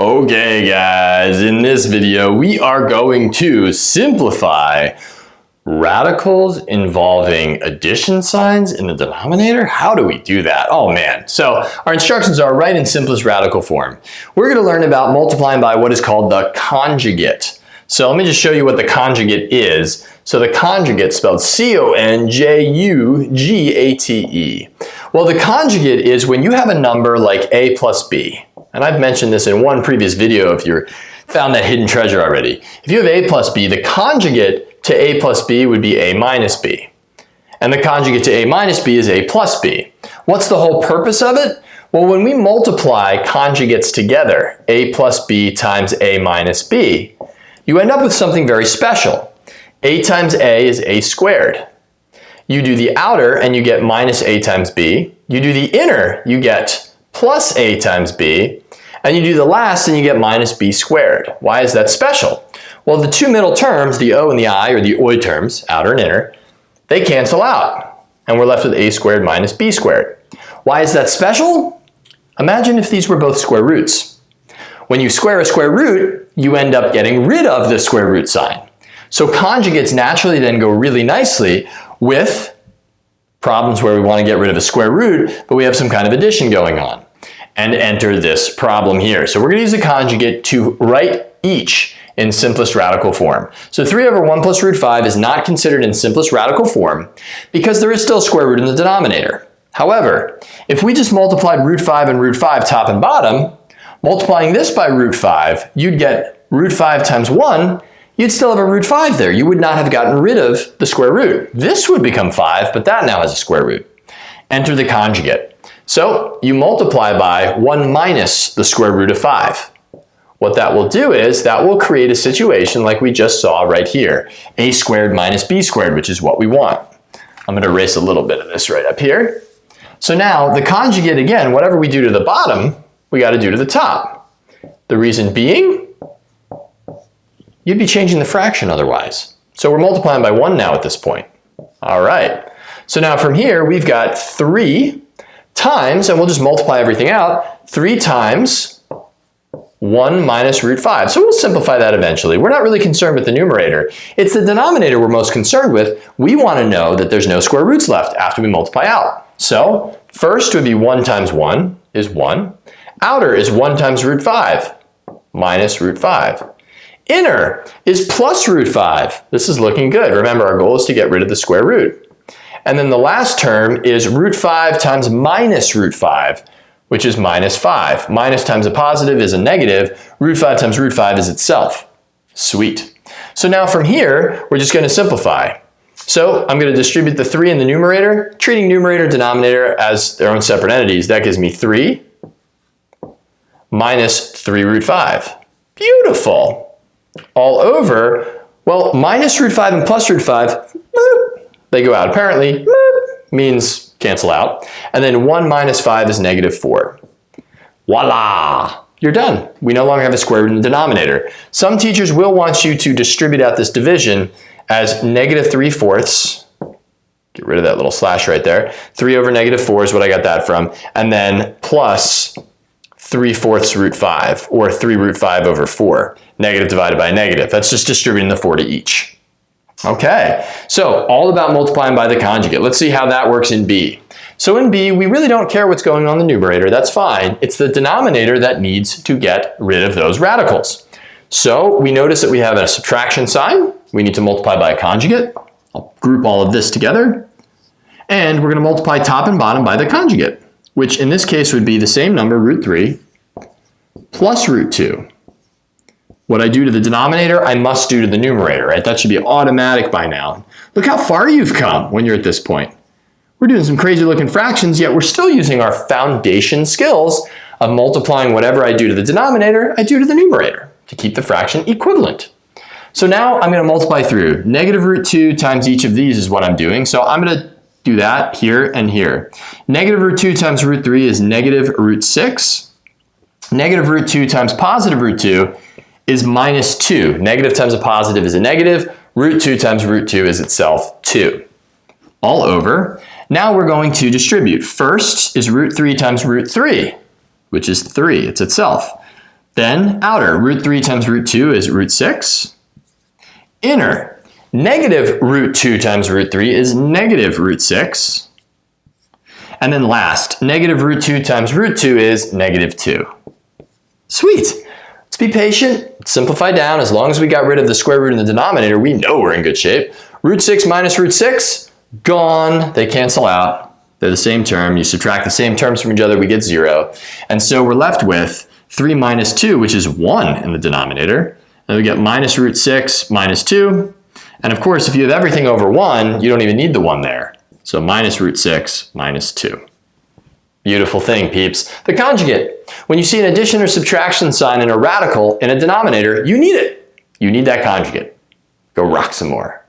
Okay guys, in this video we are going to simplify radicals involving addition signs in the denominator. How do we do that? Oh man. So our instructions are write in simplest radical form. We're going to learn about multiplying by what is called the conjugate. So let me just show you what the conjugate is. So the conjugate, spelled C-O-N-J-U-G-A-T-E. Well, the conjugate is when you have a number like a plus b. And I've mentioned this in one previous video if you found that hidden treasure already. If you have a plus b, the conjugate to a plus b would be a minus b. And the conjugate to a minus b is a plus b. What's the whole purpose of it? Well, when we multiply conjugates together, a plus b times a minus b, you end up with something very special. A times a is a squared. You do the outer and you get minus a times b. You do the inner, you get plus a times b. And you do the last and you get minus b squared. Why is that special? Well, the two middle terms, the o and the I, or the oi terms, outer and inner, they cancel out. And we're left with a squared minus b squared. Why is that special? Imagine if these were both square roots. When you square a square root, you end up getting rid of the square root sign. So conjugates naturally then go really nicely with problems where we want to get rid of a square root, but we have some kind of addition going on. And enter this problem here. So we're going to use a conjugate to write each in simplest radical form. So 3 over 1 plus root 5 is not considered in simplest radical form because there is still a square root in the denominator. However, if we just multiplied root 5 and root 5 top and bottom, multiplying this by root 5, you'd get root 5 times 1, you'd still have a root 5 there. You would not have gotten rid of the square root. This would become 5, but that now has a square root. Enter the conjugate. So you multiply by 1 minus the square root of 5. What that will do is that will create a situation like we just saw right here. A squared minus b squared, which is what we want. I'm going to erase a little bit of this right up here. So now the conjugate, again, whatever we do to the bottom, we got to do to the top. The reason being, you'd be changing the fraction otherwise. So we're multiplying by 1 now at this point. All right. So now from here, we've got 3 times, and we'll just multiply everything out, 3 times 1 minus root 5. So we'll simplify that eventually. We're not really concerned with the numerator. It's the denominator we're most concerned with. We want to know that there's no square roots left after we multiply out. So first would be 1 times 1 is 1. Outer is 1 times root 5 minus root 5. Inner is plus root 5. This is looking good. Remember, our goal is to get rid of the square root. And then the last term is root 5 times minus root 5, which is minus 5. Minus times a positive is a negative. Root 5 times root 5 is itself. Sweet. So now from here, we're just going to simplify. So I'm going to distribute the 3 in the numerator, treating numerator and denominator as their own separate entities. That gives me 3 minus 3 root 5. Beautiful. All over, well, minus root 5 and plus root 5, they go out. Apparently, means cancel out. And then 1 minus 5 is negative 4. Voila! You're done. We no longer have a square root in the denominator. Some teachers will want you to distribute out this division as negative 3/4. Get rid of that little slash right there. 3 over negative 4 is what I got that from. And then plus 3/4 root 5, or 3 root 5 over 4. Negative divided by negative. That's just distributing the 4 to each. Okay, so all about multiplying by the conjugate. Let's see how that works in B. So in B, we really don't care what's going on in the numerator. That's fine. It's the denominator that needs to get rid of those radicals. So we notice that we have a subtraction sign. We need to multiply by a conjugate. I'll group all of this together. And we're going to multiply top and bottom by the conjugate, which in this case would be the same number, root 3, plus root 2. What I do to the denominator, I must do to the numerator, right? That should be automatic by now. Look how far you've come when you're at this point. We're doing some crazy looking fractions, yet we're still using our foundation skills of multiplying whatever I do to the denominator, I do to the numerator to keep the fraction equivalent. So now I'm going to multiply through. Negative root 2 times each of these is what I'm doing. So I'm going to do that here and here. Negative root 2 times root 3 is negative root 6. Negative root 2 times positive root 2 is minus 2. Negative times a positive is a negative. Root 2 times root 2 is itself 2. All over. Now we're going to distribute. First is root 3 times root 3, which is 3. It's itself. Then outer, root 3 times root 2 is root 6. Inner, negative root 2 times root 3 is negative root 6. And then last, negative root 2 times root 2 is negative 2. Sweet. Let's be patient, simplify down. As long as we got rid of the square root in the denominator, we know we're in good shape. Root 6 minus root 6, gone. They cancel out. They're the same term. You subtract the same terms from each other, we get 0. And so we're left with 3 minus 2, which is 1 in the denominator. And we get minus root 6 minus 2. And of course, if you have everything over 1, you don't even need the 1 there. So minus root 6 minus 2. Beautiful thing, peeps. The conjugate. When you see an addition or subtraction sign in a radical in a denominator, you need it. You need that conjugate. Go rock some more.